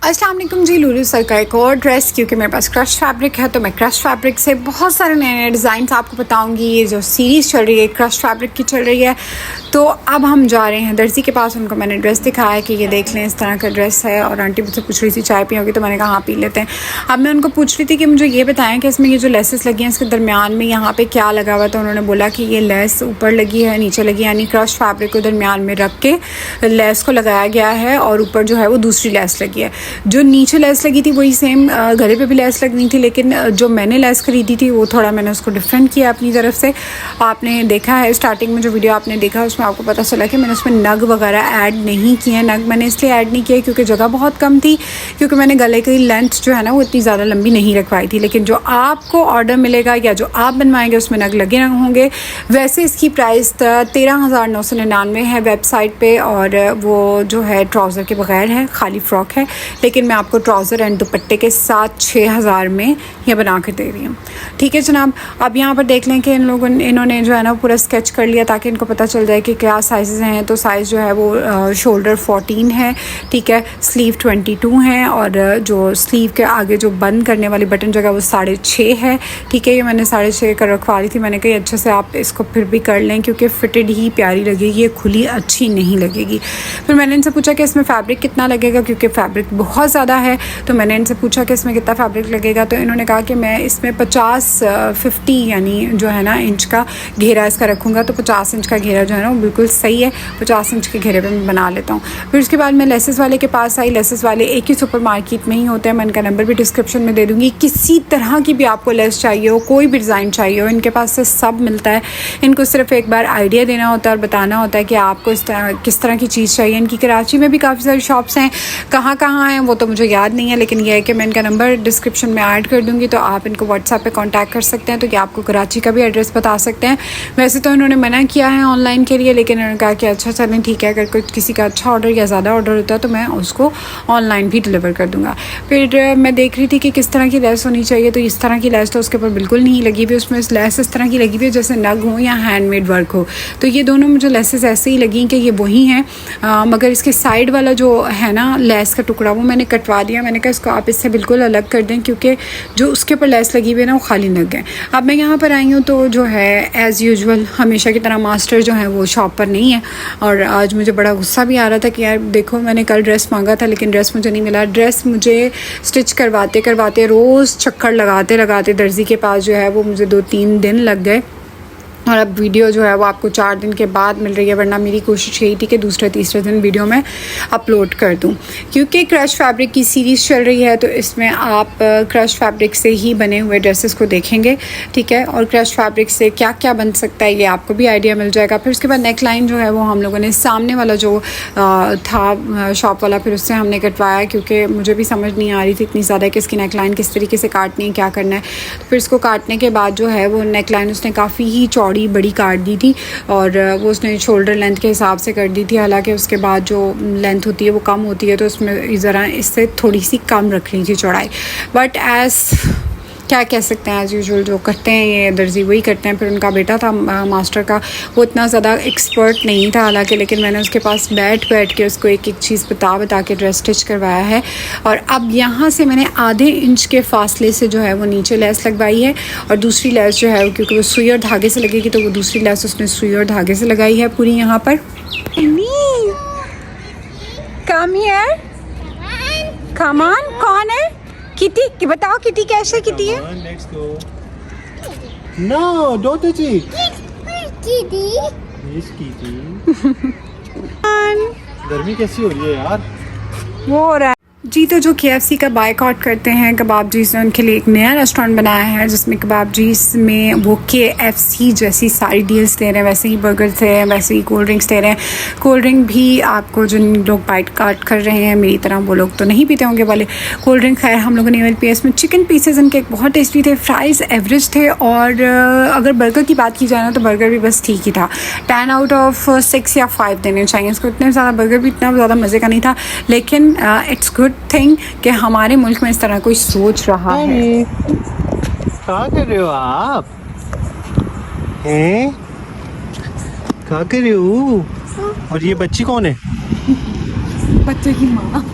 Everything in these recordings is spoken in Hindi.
अस्सलाम वालेकुम जी। लुलु सर का एक और ड्रेस, क्योंकि मेरे पास क्रश फैब्रिक है तो मैं क्रश फैब्रिक से बहुत सारे नए नए डिज़ाइन आपको बताऊंगी। ये जो सीरीज़ चल रही है क्रश फैब्रिक की चल रही है, तो अब हम जा रहे हैं दर्जी के पास। उनको मैंने ड्रेस दिखाया कि ये देख लें इस तरह का ड्रेस है, और आंटी मुझसे पूछ रही थी चाय पियोगी, तो मैंने कहा हाँ पी लेते हैं। अब मैं उनको पूछ रही थी कि मुझे ये बताएं कि इसमें ये जो लेसेस लगी हैं इसके दरमियान में यहाँ पे क्या लगा हुआ, तो उन्होंने बोला कि ये लेस ऊपर लगी है नीचे लगी है, यानी क्रश फैब्रिक को दरमियान में रख के लेस को लगाया गया है, और ऊपर जो है वो दूसरी लेस लगी है। जो नीचे लेस लगी थी वही सेम गले पे भी लेस लगनी थी, लेकिन जो मैंने लेस खरीदी थी वो थोड़ा मैंने उसको डिफरेंट किया अपनी तरफ से। आपने देखा है स्टार्टिंग में जो वीडियो आपने देखा उसमें आपको पता चला कि मैंने उसमें नग वगैरह ऐड नहीं किए। नग मैंने इसलिए ऐड नहीं किए क्योंकि जगह बहुत कम थी, क्योंकि मैंने गले की लेंथ जो है ना वो इतनी ज़्यादा लंबी नहीं रखवाई थी। लेकिन जो आपको ऑर्डर मिलेगा या जो आप बनवाएंगे उसमें नग लगे होंगे। वैसे इसकी प्राइस 13,999 है वेबसाइट पे, और वो जो है ट्राउज़र के बगैर है, खाली फ्रॉक है, लेकिन मैं आपको ट्राउज़र एंड दुपट्टे के साथ 6,000 में ये बना कर दे रही हूँ। ठीक है जनाब। अब यहाँ पर देख लें कि इन्होंने जो है ना पूरा स्केच कर लिया ताकि इनको पता चल जाए कि क्या साइज़ हैं। तो साइज़ जो है वो शोल्डर 14 है, ठीक है, स्लीव 22 है, और जो स्लीव के आगे जो बंद करने वाली बटन जगह वो 6.5 है। ठीक है, ये मैंने 6.5 कर रखवा ली थी। मैंने कहा अच्छे से आप इसको फिर भी कर लें क्योंकि फिटेड ही प्यारी लगेगी, ये खुली अच्छी नहीं लगेगी। फिर मैंने इनसे पूछा कि इसमें फ़ैब्रिक कितना लगेगा, क्योंकि फ़ैब्रिक बहुत ज़्यादा है। तो मैंने इनसे पूछा कि इसमें कितना फ़ैब्रिक लगेगा, तो इन्होंने कहा कि मैं इसमें 50 यानी जो है ना इंच का घेरा इसका रखूँगा। तो 50 इंच का घेरा जो है ना वो बिल्कुल सही है, 50 इंच के घेरे पे मैं बना लेता हूँ। फिर उसके बाद मैं लेसेस वाले के पास आई। लेसेस वाले एक ही सुपर मार्केट में ही होते हैं, मैं इनका नंबर भी डिस्क्रिप्शन में दे दूँगी। किसी तरह की भी आपको लेस चाहिए हो, कोई भी डिज़ाइन चाहिए हो, इनके पास से सब मिलता है। इनको सिर्फ एक बार आइडिया देना होता है और बताना होता है कि आपको किस तरह की चीज़ चाहिए। इनकी कराची में भी काफ़ी सारी शॉप्स हैं, कहाँ कहाँ हैं वो तो मुझे याद नहीं है, लेकिन यह है कि मैं इनका नंबर डिस्क्रिप्शन में ऐड कर दूँगी, तो आप इनको व्हाट्सएप पे कांटेक्ट कर सकते हैं, तो कि आपको कराची का भी एड्रेस बता सकते हैं। वैसे तो इन्होंने मना किया है ऑनलाइन के लिए, लेकिन इन्होंने कहा कि अच्छा चलें ठीक है, अगर कोई किसी का अच्छा ऑर्डर या ज़्यादा ऑर्डर होता है तो मैं उसको ऑनलाइन भी डिलीवर कर दूँगा। फिर मैं देख रही थी कि किस तरह की लेस होनी चाहिए, तो इस तरह की लेस तो उसके ऊपर बिल्कुल नहीं लगी हुई। उसमें लेस इस तरह की लगी हुई है जैसे नग हो या हैंडमेड वर्क हो। तो ये दोनों मुझे लेसेस ऐसे ही लगी कि ये वही हैं, मगर इसके साइड वाला जो है ना लेस का टुकड़ा वो मैंने कटवा दिया। मैंने कहा इसको आप इससे बिल्कुल अलग कर दें, क्योंकि जो उसके ऊपर लेस लगी हुई है ना वो खाली नग है। अब मैं यहाँ पर आई हूँ तो जो है एज़ यूजुअल हमेशा की तरह मास्टर जो है वो शॉप पर नहीं है, और आज मुझे बड़ा गुस्सा भी आ रहा था कि यार देखो मैंने कल ड्रेस मांगा था लेकिन ड्रेस मुझे नहीं मिला। ड्रेस मुझे स्टिच करवाते रोज़ चक्कर लगाते दर्जी के पास जो है वो मुझे 2-3 दिन लग गए, और अब वीडियो जो है वो आपको 4 दिन के बाद मिल रही है, वरना मेरी कोशिश यही थी कि दूसरे तीसरे दिन वीडियो मैं अपलोड कर दूं। क्योंकि क्रश फैब्रिक की सीरीज़ चल रही है तो इसमें आप क्रश फैब्रिक से ही बने हुए ड्रेसेस को देखेंगे, ठीक है, और क्रश फैब्रिक से क्या क्या बन सकता है ये आपको भी आइडिया मिल जाएगा। फिर उसके बाद नेक लाइन जो है वो हम लोगों ने सामने वाला जो था शॉप वाला, फिर उससे हमने कटवाया, क्योंकि मुझे भी समझ नहीं आ रही थी इतनी ज़्यादा कि इसकी नेक लाइन किस तरीके से काटनी है, क्या करना है। तो फिर इसको काटने के बाद जो है वो नेक लाइन उसने काफ़ी ही बड़ी काट दी थी, और वो उसने शोल्डर लेंथ के हिसाब से कर दी थी। हालांकि उसके बाद जो लेंथ होती है वो कम होती है, तो उसमें ज़रा इससे थोड़ी सी कम रखनी थी चौड़ाई। बट एज़ क्या कह सकते हैं, एज़ यूजुअल जो करते हैं ये दर्जी वही करते हैं। फिर उनका बेटा था मास्टर का, वो इतना ज़्यादा एक्सपर्ट नहीं था हालांकि, लेकिन मैंने उसके पास बैठ के उसको एक एक चीज़ बता के ड्रेस स्टिच करवाया है। और अब यहाँ से मैंने आधे इंच के फासले से जो है वो नीचे लेस लगवाई है, और दूसरी लेस जो है क्योंकि वो सुई और धागे से लगेगी तो वो दूसरी लेस उसने सुई और धागे से लगाई है पूरी यहाँ पर। कम हियर, कम ऑन, कौन है किटी? बताओ किटी कैसे किटी है? No, don't touch it. Kitty. Yes, Kitty. गर्मी कैसी हो रही है यार? वो हो रहा है जी। तो जो KFC का बायकॉट करते हैं कबाब जीस ने उनके लिए एक नया रेस्टोरेंट बनाया है, जिसमें कबाब जीस में वो KFC जैसी सारी डील्स दे रहे हैं, वैसे ही बर्गर दे रहे हैं, वैसे ही कोल्ड ड्रिंक्स दे रहे हैं। कोल्ड ड्रिंक भी आपको जिन लोग बायकॉट कर रहे हैं मेरी तरह, वो लोग तो नहीं पीते होंगे वाले कोल्ड ड्रिंक, खैर हम लोगों ने पिया। इसमें चिकन पीसेज इनके बहुत टेस्टी थे, फ्राइज़ एवरेज थे, और अगर बर्गर की बात की जाए ना तो बर्गर भी बस ठीक ही था। 10 आउट ऑफ 6 या 5 देने चाहिए इसको। इतने ज़्यादा बर्गर भी इतना ज़्यादा मज़े का नहीं था, लेकिन इट्स गुड थिंग कि हमारे मुल्क में इस तरह कोई सोच रहा है। क्या कर रहे हो आप? हैं? क्या कर रहे हो? और ये बच्ची कौन है? बच्चे की माँ।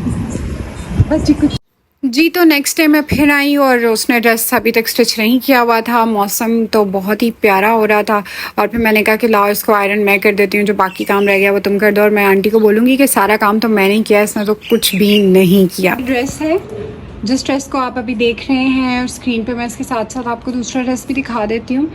बस जी कुछ जी। तो नेक्स्ट डे मैं फिर आई और उसने ड्रेस अभी तक स्टिच नहीं किया हुआ था। मौसम तो बहुत ही प्यारा हो रहा था और फिर मैंने कहा कि लाओ इसको आयरन मैं कर देती हूँ, जो बाकी काम रह गया वो तुम कर दो। और मैं आंटी को बोलूँगी कि सारा काम तो मैंने ही किया, इसने तो कुछ भी नहीं किया। ड्रेस है जिस ड्रेस को आप अभी देख रहे हैं स्क्रीन पे, मैं इसके साथ साथ आपको दूसरा ड्रेस भी दिखा देती हूँ।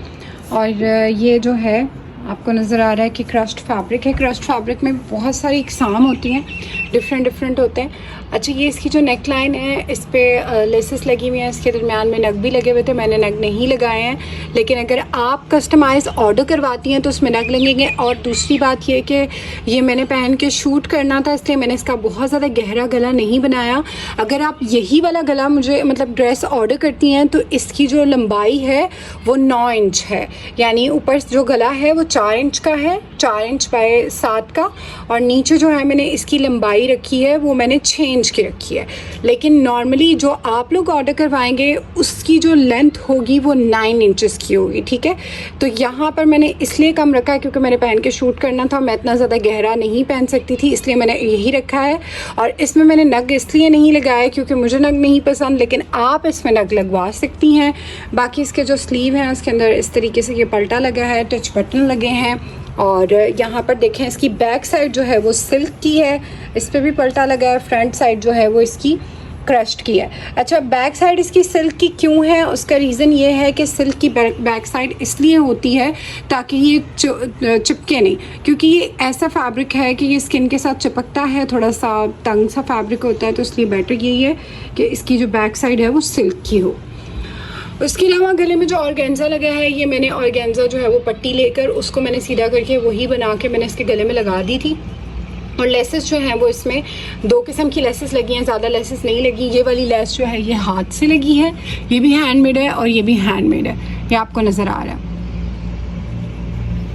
और ये जो है आपको नज़र आ रहा है कि क्रस्ट फैब्रिक है। क्रस्ट फैब्रिक में बहुत सारी इकसाम होती हैं, डिफरेंट होते हैं। अच्छा, ये इसकी जो नेक लाइन है इस पर लेसेस लगी हुई हैं, इसके दरमियान में नग भी लगे हुए थे, मैंने नग नहीं लगाए हैं। लेकिन अगर आप कस्टमाइज़ ऑर्डर करवाती हैं तो उसमें नग लगेंगे। और दूसरी बात ये कि ये मैंने पहन के शूट करना था, इसलिए मैंने इसका बहुत ज़्यादा गहरा गला नहीं बनाया। अगर आप यही वाला गला मुझे मतलब ड्रेस ऑर्डर करती हैं तो इसकी जो लंबाई है वो 9 इंच है, यानी ऊपर जो गला है वो 4 इंच का है, 4 इंच बाय 7 का। और नीचे जो है मैंने इसकी लंबाई रखी है वो मैंने 6 इंच की रखी है। लेकिन नॉर्मली जो आप लोग ऑर्डर करवाएंगे उसकी जो लेंथ होगी वो 9 इंचेस की होगी, ठीक है। तो यहाँ पर मैंने इसलिए कम रखा है क्योंकि मैंने पहन के शूट करना था, मैं इतना ज़्यादा गहरा नहीं पहन सकती थी, इसलिए मैंने यही रखा है। और इसमें मैंने नग इसलिए नहीं लगाया क्योंकि मुझे नग नहीं पसंद, लेकिन आप इसमें नग लगवा सकती हैं। बाकी इसके जो स्लीव हैं उसके अंदर इस तरीके से ये पल्टा लगा है, टच बटन लगे हैं। और यहाँ पर देखें इसकी बैक साइड जो है वो सिल्क की है, इस पर भी पल्टा लगा है। फ्रंट साइड जो है वो इसकी क्रस्ट की है। अच्छा, बैक साइड इसकी सिल्क की क्यों है, उसका रीज़न ये है कि सिल्क की बैक साइड इसलिए होती है ताकि ये चिपके नहीं, क्योंकि ये ऐसा फैब्रिक है कि ये स्किन के साथ चिपकता है, थोड़ा सा तंग सा फैब्रिक होता है। तो इसलिए बेटर यही है कि इसकी जो बैक साइड है वो सिल्क की हो। उसके अलावा गले में जो ऑर्गेन्जा लगा है, ये मैंने ऑर्गेन्जा जो है वो पट्टी लेकर उसको मैंने सीधा करके वही बना के मैंने इसके गले में लगा दी थी। और लेसेस जो हैं वो इसमें 2 किस्म की लेसेस लगी हैं, ज़्यादा लेसेस नहीं लगी। ये वाली लेस जो है ये हाथ से लगी है, ये भी हैंडमेड है और ये भी हैंडमेड है, ये आपको नज़र आ रहा है।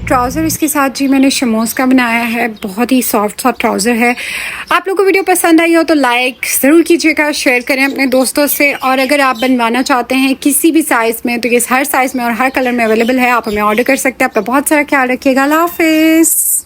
ट्राउज़र इसके साथ जी मैंने शमोस का बनाया है, बहुत ही सॉफ्ट ट्राउज़र है। आप लोगों को वीडियो पसंद आई हो तो लाइक ज़रूर कीजिएगा, शेयर करें अपने दोस्तों से। और अगर आप बनवाना चाहते हैं किसी भी साइज़ में तो ये हर साइज़ में और हर कलर में अवेलेबल है, आप हमें ऑर्डर कर सकते हैं। आपका बहुत सारा ख्याल रखिएगा। अल्लाह हाफ़िज़।